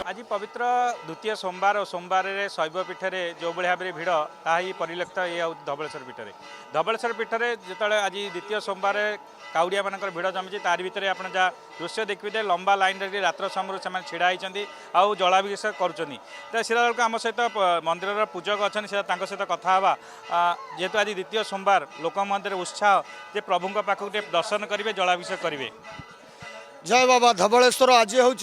आज पवित्र द्वितीय सोमवार और सोमवार शैवपीठ में जो भाव में भिड़ ताही परिलक्षित ये धवलेश्वर पीठ में धवलेश्वर पीठ में जो आज द्वितीय सोमवार काउड़िया मान भिड़ जमी तार भितर आप जहाँ दृश्य देखिए लंबा लाइन रात्र समय से छिड़ा होती आउ जलाभिषेक कर सीधा आम सहित मंदिर पूजक अच्छा सहित कथा जेहेतु आज द्वितीय सोमवार लोक मध्य उत्साह जे प्रभु पाखक दर्शन करेंगे जलाभिषेक करेंगे। जय बाबा धवलेश्वर आज हूँ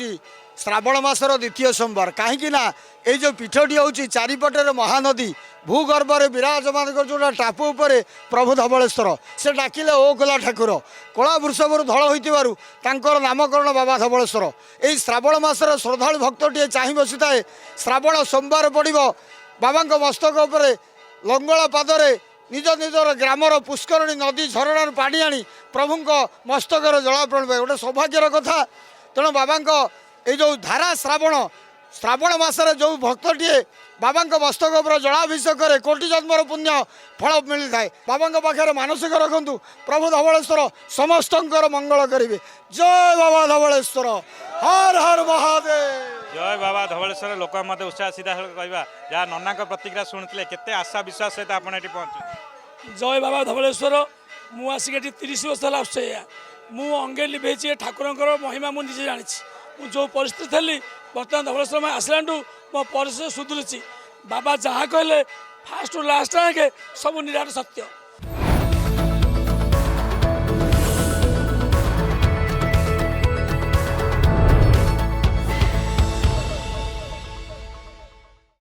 श्रावण मासर द्वितीय सोमवार कहीं ये जो पीठटी हूँ चारिपटे महानदी भूगर्भ में विराजमान कर जो टापू उपर प्रभु धवलेश्वर से डाकिले ओ कोला ठाकुर कला वृषभ धल होकर नामकरण बाबा धवलेश्वर यही श्रावण मासर श्रद्धा भक्तटे चाह बसी थाए श्रावण सोमवार पड़ो बाबा मस्तक उपर लंगल पादरे निज निजर ग्रामर पुष्करणी नदी झरणार पानी आनी प्रभु मस्तकर जलार्पण गोटे सौभाग्यर कथा तेणु बाबा ये जो धारा श्रावण मसरे जो भक्तटे बाबा मस्तक उपर जलाभिषेक करे कोटि जन्मर पुण्य फल मिलता है बाबा पाखे मानसिक रखु प्रभु धवलेश्वर समस्त मंगल करेंगे। जय बाबा धवलेश्वर हर हर महादेव। जय बाबा धवलेश्वर लोक मत उत्साह सीधा कहवा जहाँ नना प्रतिक्रिया शुणुते केते आशा विश्वास सहित आप पहुँचे। जय बाबा धवलेश्वर मु आसिक 30 वर्ष है आसुया मु अंगे लिभे ठाकुर महिमा मुझे जानी जो परिस्थिति थी बर्तमान धवलेश्वर में आसला मो परिस्थिति सुधुरी बाबा जहाँ कहले फास्ट लास्ट आगे सब निराट सत्य।